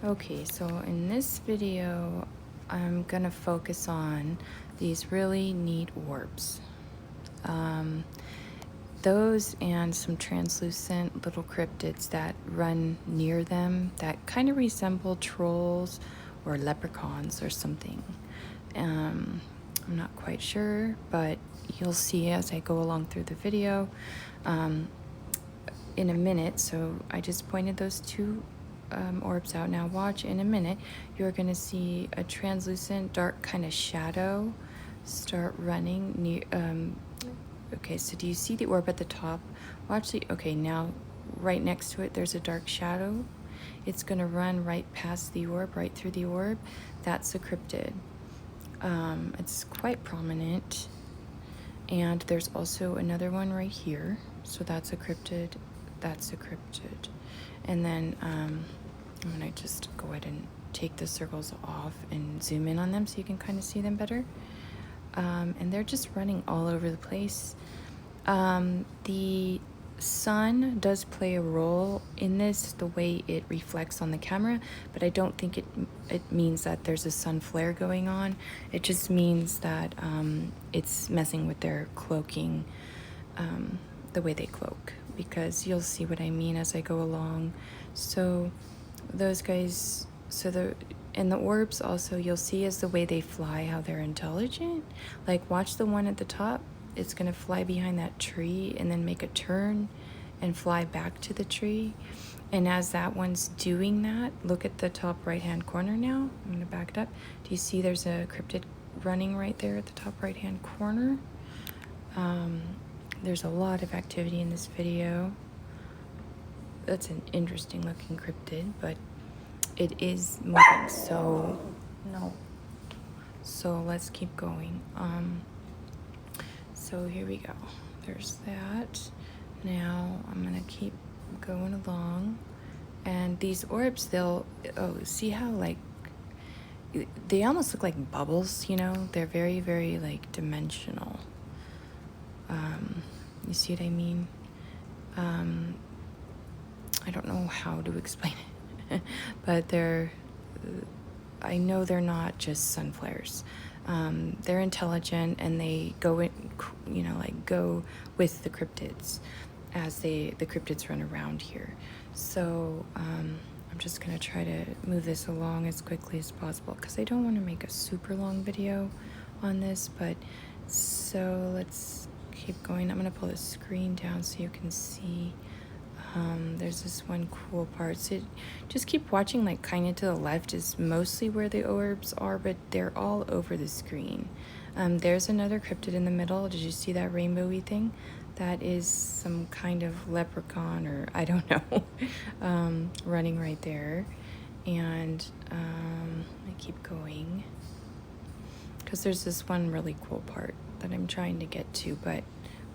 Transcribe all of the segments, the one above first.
Okay, so in this video, I'm gonna focus on these really neat orbs. Um, those and some translucent little cryptids that run near them that kind of resemble trolls or leprechauns or something. I'm not quite sure, but you'll see as I go along through the video in a minute. So I just pointed those two orbs out. Now watch, in a minute you're going to see a translucent dark kind of shadow start running near. Okay, so do you see the orb at the top? Watch the, okay, now right next to it there's a dark shadow. It's going to run right past the orb, right through the orb. That's a cryptid. It's quite prominent. And there's also another one right here. So that's a cryptid. That's a cryptid. And then I'm going to just go ahead and take the circles off and zoom in on them so you can kind of see them better. And they're just running all over the place. The sun does play a role in this, the way it reflects on the camera, but I don't think it means that there's a sun flare going on. It just means that it's messing with their cloaking, the way they cloak, because you'll see what I mean as I go along. So those guys, and the orbs also, you'll see as the way they fly, how they're intelligent. Like watch the one at the top. It's going to fly behind that tree and then make a turn and fly back to the tree. And as that one's doing that, look at the top right hand corner now. I'm going to back it up. Do you see there's a cryptid running right there at the top right hand corner? There's a lot of activity in this video. That's an interesting looking cryptid, but it is moving, so no. So let's keep going. So here we go. There's that. Now I'm gonna keep going along, and these orbs, they'll, oh, see how like they almost look like bubbles, you know? They're very, very like dimensional. You see what I mean? I don't know how to explain it, but I know they're not just sun flares. They're intelligent, and they go in, you know, like go with the cryptids as the cryptids run around here. So I'm just gonna try to move this along as quickly as possible because I don't want to make a super long video on this. But so let's keep going. I'm gonna pull the screen down so you can see. There's this one cool part. So just keep watching, like kind of to the left is mostly where the orbs are, but they're all over the screen. There's another cryptid in the middle. Did you see that rainbowy thing? That is some kind of leprechaun, or I don't know, running right there. And I keep going because there's this one really cool part that I'm trying to get to, but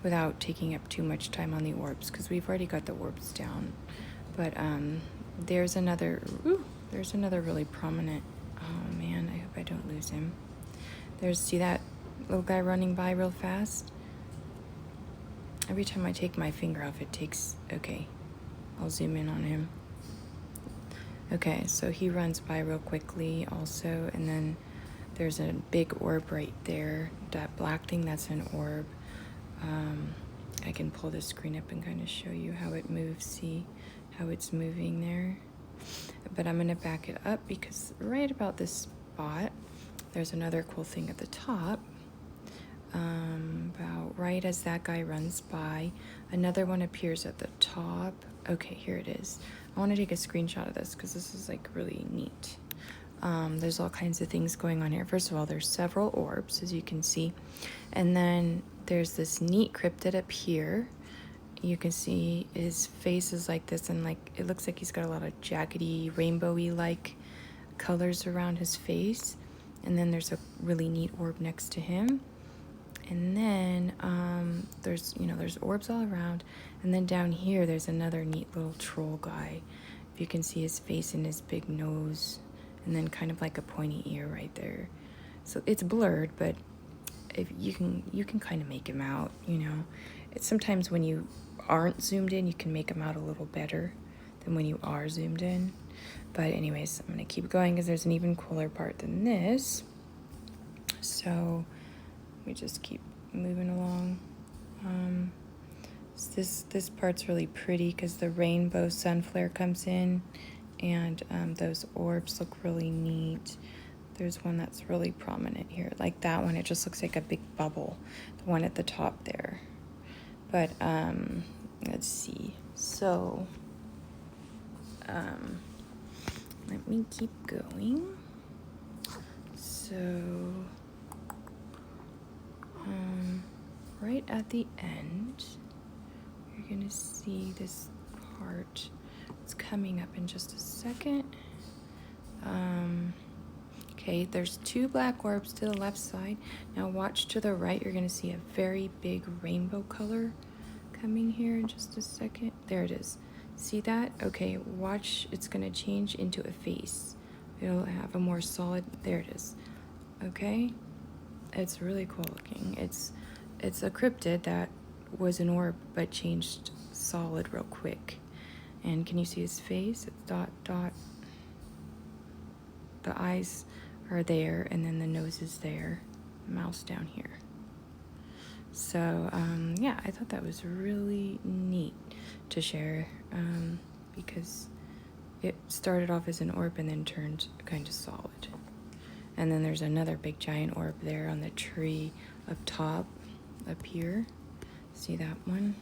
without taking up too much time on the orbs, because we've already got the orbs down. But there's another really prominent, oh man, I hope I don't lose him. See that little guy running by real fast? Every time I take my finger off, it takes, okay, I'll zoom in on him. Okay, so he runs by real quickly also, and then there's a big orb right there. That black thing, that's an orb. I can pull the screen up and kind of show you how it moves. See how it's moving there? But I'm going to back it up because right about this spot, there's another cool thing at the top. About right as that guy runs by, another one appears at the top. Okay, here it is. I want to take a screenshot of this because this is like really neat. There's all kinds of things going on here. First of all, there's several orbs, as you can see. And then there's this neat cryptid up here. You can see his face is like this, and like it looks like he's got a lot of jaggedy, rainbowy like colors around his face. And then there's a really neat orb next to him. And then there's orbs all around. And then down here there's another neat little troll guy. If you can see his face and his big nose, and then kind of like a pointy ear right there. So it's blurred, but if you can kind of make him out, you know. It's sometimes when you aren't zoomed in, you can make him out a little better than when you are zoomed in. But anyways, I'm gonna keep going because there's an even cooler part than this. So we just keep moving along. So this part's really pretty because the rainbow sun flare comes in, and those orbs look really neat. There's one that's really prominent here, like that one. It just looks like a big bubble, the one at the top there. But let's see. So let me keep going. So right at the end, you're gonna see this part. It's coming up in just a second. Okay, there's 2 black orbs to the left side. Now watch to the right. You're gonna see a very big rainbow color coming here in just a second. There it is. See that? Okay, watch. It's gonna change into a face. It'll have a more solid. There it is. Okay, it's really cool looking. It's a cryptid that was an orb but changed solid real quick. And can you see his face? It's dot dot. The eyes are there, and then the nose is there, mouth down here. So yeah, I thought that was really neat to share, because it started off as an orb and then turned kind of solid. And then there's another big giant orb there on the tree up top, up here. See that one?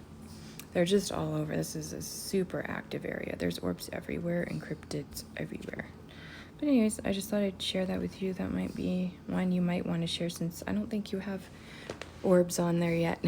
They're just all over. This is a super active area. There's orbs everywhere and cryptids everywhere. But anyways, I just thought I'd share that with you. That might be one you might want to share, since I don't think you have orbs on there yet.